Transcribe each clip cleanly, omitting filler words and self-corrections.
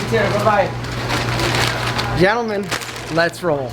Take care. Bye-bye. Gentlemen, let's roll.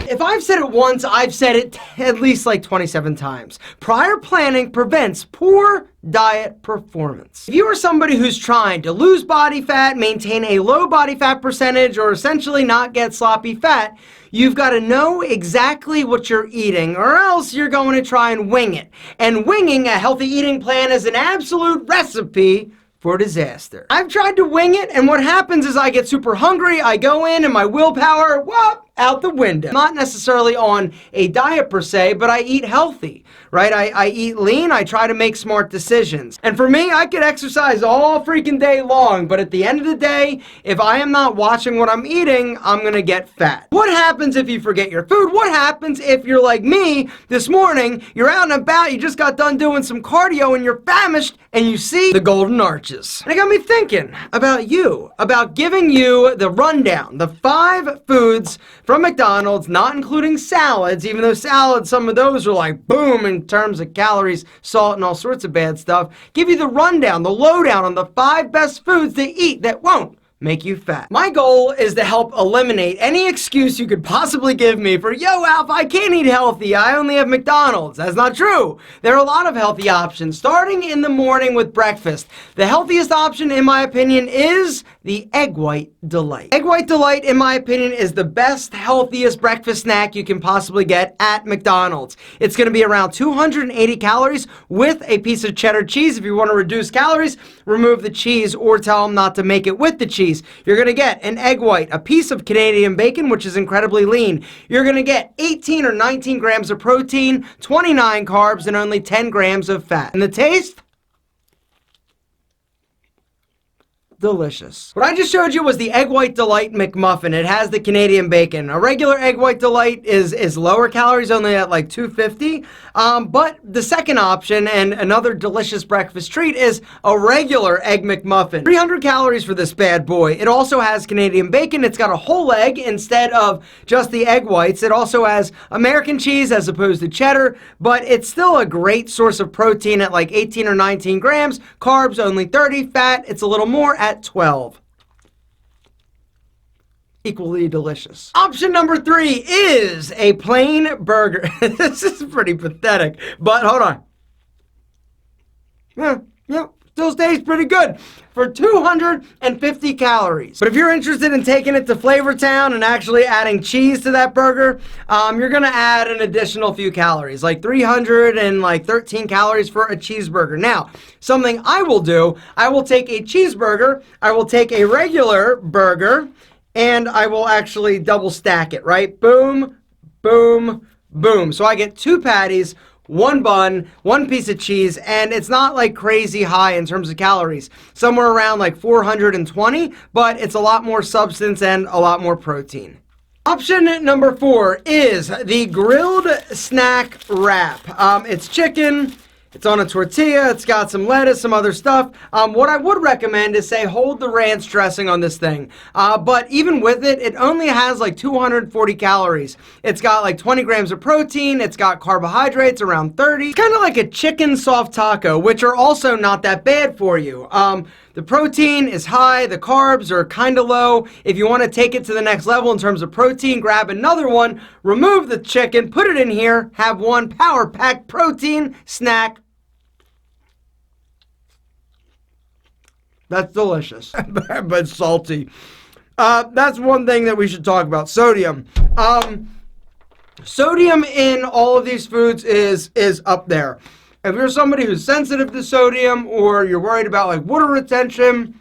If I've said it once, I've said it at least like 27 times. Prior planning prevents poor diet performance. If you are somebody who's trying to lose body fat, maintain a low body fat percentage, or essentially not get sloppy fat, you've got to know exactly what you're eating, or else you're going to try and wing it. And winging a healthy eating plan is an absolute recipe for disaster. I've tried to wing it, and what happens is I get super hungry, I go in, and my willpower, whoop, out the window. Not necessarily on a diet per se, but I eat healthy, right? I eat lean, I try to make smart decisions. And for me, I could exercise all freaking day long, but at the end of the day, if I am not watching what I'm eating, I'm gonna get fat. What happens if you forget your food? What happens if you're like me this morning, you're out and about, you just got done doing some cardio and you're famished, and you see the golden arches? And it got me thinking about you, about giving you the rundown, the 5 foods from McDonald's, not including salads, even though salads, some of those are like boom in terms of calories, salt, and all sorts of bad stuff. Give you the rundown, the lowdown on the 5 best foods to eat that won't make you fat. My goal is to help eliminate any excuse you could possibly give me for, yo, Alf, I can't eat healthy, I only have McDonald's. That's not true. There are a lot of healthy options, starting in the morning with breakfast. The healthiest option, in my opinion, is the Egg White Delight. Egg White Delight, in my opinion, is the best, healthiest breakfast snack you can possibly get at McDonald's. It's gonna be around 280 calories with a piece of cheddar cheese. If you wanna reduce calories, remove the cheese or tell them not to make it with the cheese. You're gonna get an egg white, a piece of Canadian bacon, which is incredibly lean. You're gonna get 18 or 19 grams of protein, 29 carbs, and only 10 grams of fat. And the taste? Delicious. What I just showed you was the Egg White Delight McMuffin. It has the Canadian bacon. A regular Egg White Delight is lower calories, only at like 250. But the second option, and another delicious breakfast treat, is a regular Egg McMuffin. 300 calories for this bad boy. It also has Canadian bacon. It's got a whole egg instead of just the egg whites. It also has American cheese as opposed to cheddar, but it's still a great source of protein at like 18 or 19 grams. Carbs only 30, fat, it's a little more at 12. Equally delicious. Option number 3 is a plain burger. This is pretty pathetic, but hold on. Yeah, still tastes pretty good for 250 calories. But if you're interested in taking it to Flavor Town and actually adding cheese to that burger, you're gonna add an additional few calories, like 313 calories for a cheeseburger. Now, something I will do, I will take a cheeseburger, I will take a regular burger, and I will actually double stack it, right? Boom, boom, boom. So I get 2 patties, 1 bun, 1 piece of cheese, and it's not like crazy high in terms of calories. Somewhere around like 420, but it's a lot more substance and a lot more protein. Option number 4 is the grilled snack wrap. It's chicken. It's on a tortilla, it's got some lettuce, some other stuff. What I would recommend is say hold the ranch dressing on this thing. But even with it, it only has like 240 calories. It's got like 20 grams of protein, it's got carbohydrates around 30. It's kind of like a chicken soft taco, which are also not that bad for you. The protein is high, the carbs are kind of low. If you want to take it to the next level in terms of protein, grab another one, remove the chicken, put it in here, have one power-packed protein snack. That's delicious, but salty. That's one thing that we should talk about, sodium. Sodium in all of these foods is up there. If you're somebody who's sensitive to sodium or you're worried about like water retention,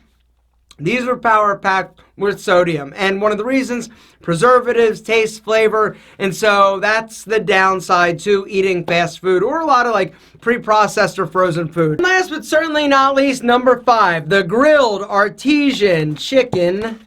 these are power packed with sodium. And one of the reasons, preservatives, taste, flavor, and so that's the downside to eating fast food or a lot of like pre-processed or frozen food. And last but certainly not least, number 5, the grilled Artesian Chicken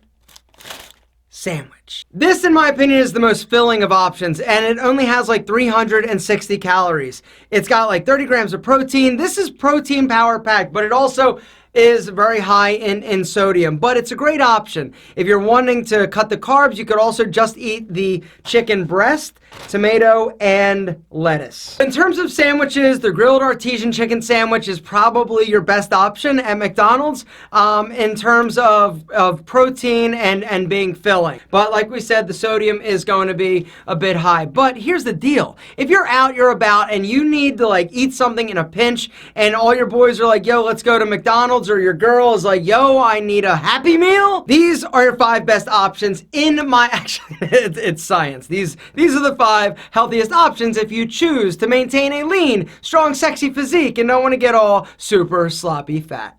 Sandwich. This, in my opinion, is the most filling of options, and it only has like 360 calories. It's got like 30 grams of protein. This is protein power packed, but it also is very high in sodium, but it's a great option. If you're wanting to cut the carbs, you could also just eat the chicken breast, tomato, and lettuce. In terms of sandwiches, the grilled artesian chicken sandwich is probably your best option at McDonald's in terms of protein and being filling. But like we said, the sodium is going to be a bit high. But here's the deal. If you're out, you're about, and you need to like eat something in a pinch, and all your boys are like, yo, let's go to McDonald's, or your girl is like, yo, I need a Happy Meal. These are your 5 best options in my, actually, it's science. These are the 5 healthiest options if you choose to maintain a lean, strong, sexy physique and don't want to get all super sloppy fat.